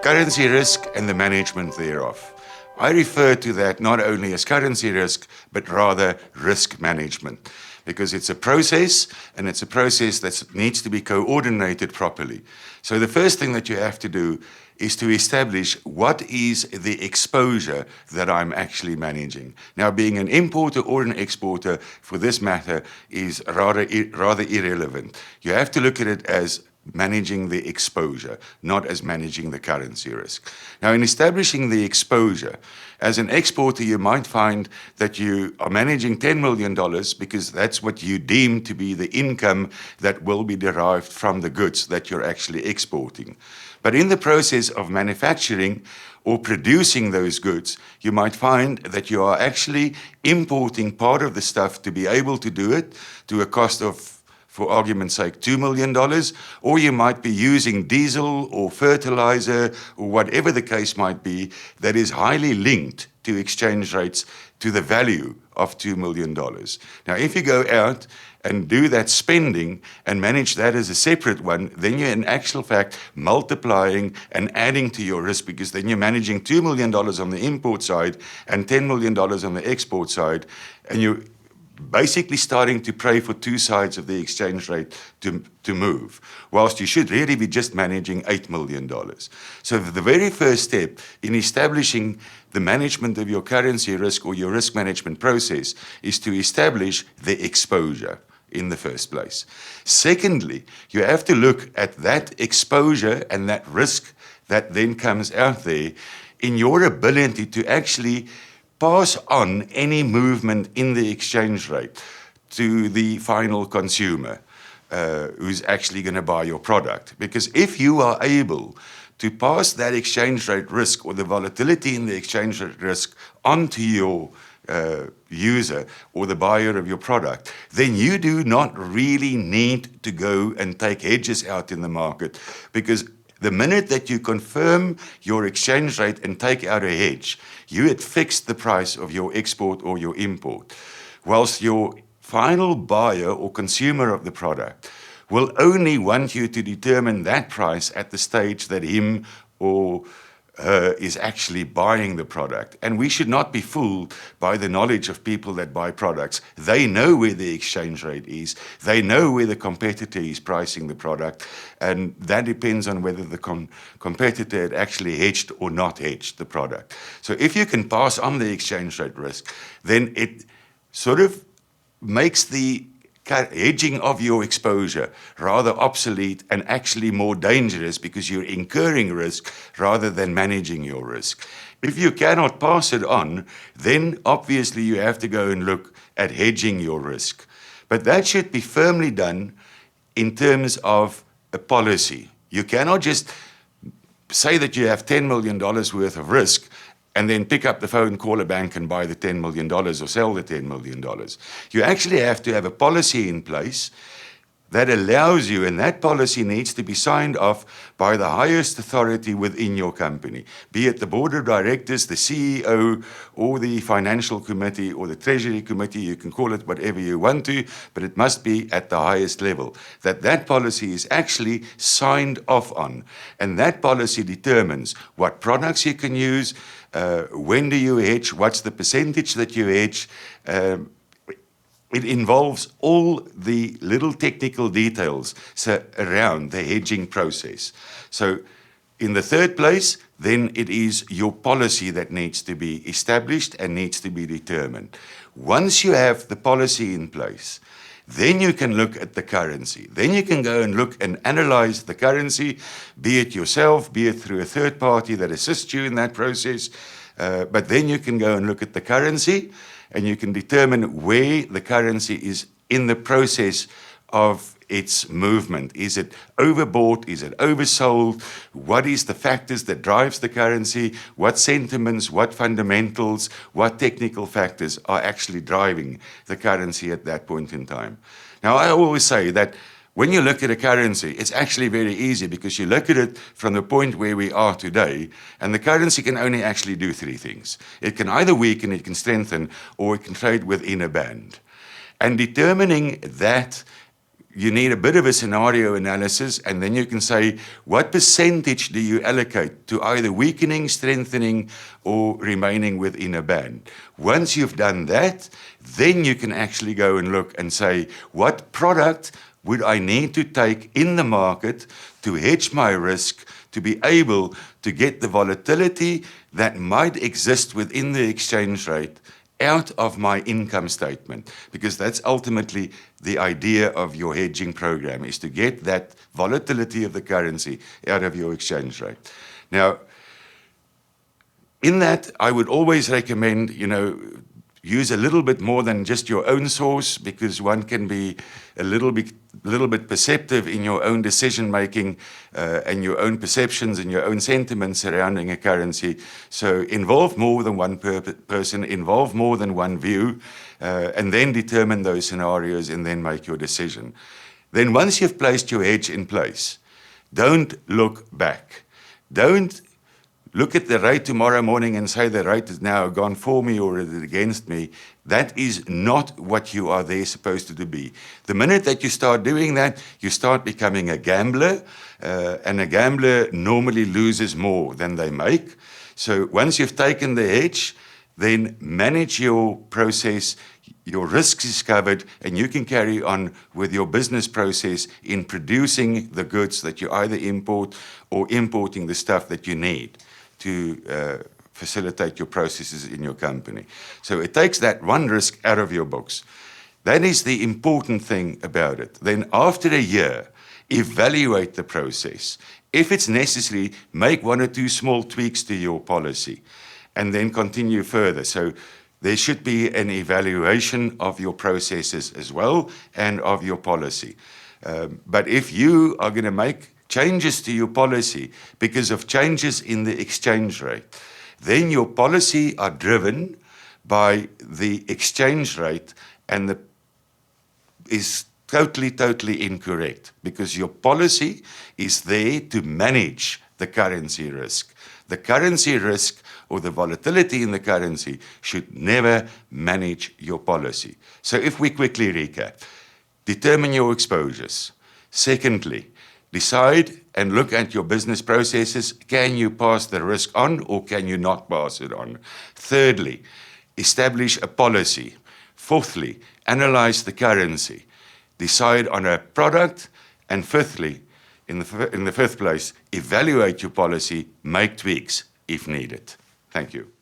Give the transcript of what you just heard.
Currency risk and the management thereof. I refer to that not only as currency risk, but rather risk management, because it's a process, and it's a process that needs to be coordinated properly. So the first thing that you have to do is to establish what is the exposure that I'm actually managing. Now, being an importer or an exporter, for this matter, is rather irrelevant. You have to look at it as managing the exposure, not as managing the currency risk. Now, in establishing the exposure, as an exporter, you might find that you are managing $10 million because that's what you deem to be the income that will be derived from the goods that you're actually exporting. But in the process of manufacturing or producing those goods, you might find that you are actually importing part of the stuff to be able to do it to a cost of, for argument's sake, $2 million, or you might be using diesel or fertilizer or whatever the case might be that is highly linked to exchange rates to the value of $2 million. Now, if you go out and do that spending and manage that as a separate one, then you're in actual fact multiplying and adding to your risk, because then you're managing $2 million on the import side and $10 million on the export side, and you're basically starting to pray for two sides of the exchange rate to move, whilst you should really be just managing $8 million. So the very first step in establishing the management of your currency risk or your risk management process is to establish the exposure in the first place. Secondly, you have to look at that exposure and that risk that then comes out there in your ability to actually pass on any movement in the exchange rate to the final consumer who's actually going to buy your product. Because if you are able to pass that exchange rate risk or the volatility in the exchange rate risk onto your user or the buyer of your product, then you do not really need to go and take hedges out in the market, because the minute that you confirm your exchange rate and take out a hedge, you had fixed the price of your export or your import, whilst your final buyer or consumer of the product will only want you to determine that price at the stage that him or her is actually buying the product. And we should not be fooled by the knowledge of people that buy products. They know where the exchange rate is. They know where the competitor is pricing the product. And that depends on whether the competitor had actually hedged or not hedged the product. So if you can pass on the exchange rate risk, then it sort of makes the hedging of your exposure rather obsolete and actually more dangerous, because you're incurring risk rather than managing your risk. If you cannot pass it on, then obviously you have to go and look at hedging your risk. But that should be firmly done in terms of a policy. You cannot just say that you have $10 million worth of risk and then pick up the phone, call a bank and buy the $10 million or sell the $10 million. You actually have to have a policy in place that allows you, and that policy needs to be signed off by the highest authority within your company, be it the board of directors, the CEO, or the financial committee, or the treasury committee. You can call it whatever you want to, but it must be at the highest level, that policy is actually signed off on. And that policy determines what products you can use, when do you hedge, what's the percentage that you hedge. It involves all the little technical details around the hedging process. So in the third place, then it is your policy that needs to be established and needs to be determined. Once you have the policy in place, then you can look at the currency. Then you can go and look and analyze the currency, be it yourself, be it through a third party that assists you in that process. But then you can go and look at the currency, and you can determine where the currency is in the process of its movement. Is it overbought? Is it oversold? What is the factors that drives the currency? What sentiments, what fundamentals, what technical factors are actually driving the currency at that point in time? Now, I always say that when you look at a currency, it's actually very easy, because you look at it from the point where we are today, and the currency can only actually do three things. It can either weaken, it can strengthen, or it can trade within a band. And determining that you need a bit of a scenario analysis, and then you can say, what percentage do you allocate to either weakening, strengthening, or remaining within a band? Once you've done that, then you can actually go and look and say, what product would I need to take in the market to hedge my risk, to be able to get the volatility that might exist within the exchange rate out of my income statement, because that's ultimately the idea of your hedging program, is to get that volatility of the currency out of your exchange rate. Now, in that, I would always recommend, use a little bit more than just your own source, because one can be a little bit perceptive in your own decision making and your own perceptions and your own sentiments surrounding a currency. So involve more than one person, involve more than one view, and then determine those scenarios and then make your decision. Then once you've placed your hedge in place, don't look back. Don't look at the rate tomorrow morning and say the rate is now gone for me or is it against me. That is not what you are there supposed to be. The minute that you start doing that, you start becoming a gambler, and a gambler normally loses more than they make. So once you've taken the hedge, then manage your process. Your risks is covered, and you can carry on with your business process in producing the goods that you either import or importing the stuff that you need to facilitate your processes in your company. So it takes that one risk out of your books. That is the important thing about it. Then after a year, evaluate the process. If it's necessary, make one or two small tweaks to your policy and then continue further. So there should be an evaluation of your processes as well and of your policy. But if you are going to make changes to your policy because of changes in the exchange rate, then your policy are driven by the exchange rate, and is totally incorrect, because your policy is there to manage the currency risk. The currency risk or the volatility in the currency should never manage your policy. So if we quickly recap, determine your exposures. Secondly, decide and look at your business processes. Can you pass the risk on or can you not pass it on? Thirdly, establish a policy. Fourthly, analyze the currency. Decide on a product. And fifthly, in the fifth place, evaluate your policy, make tweaks if needed. Thank you.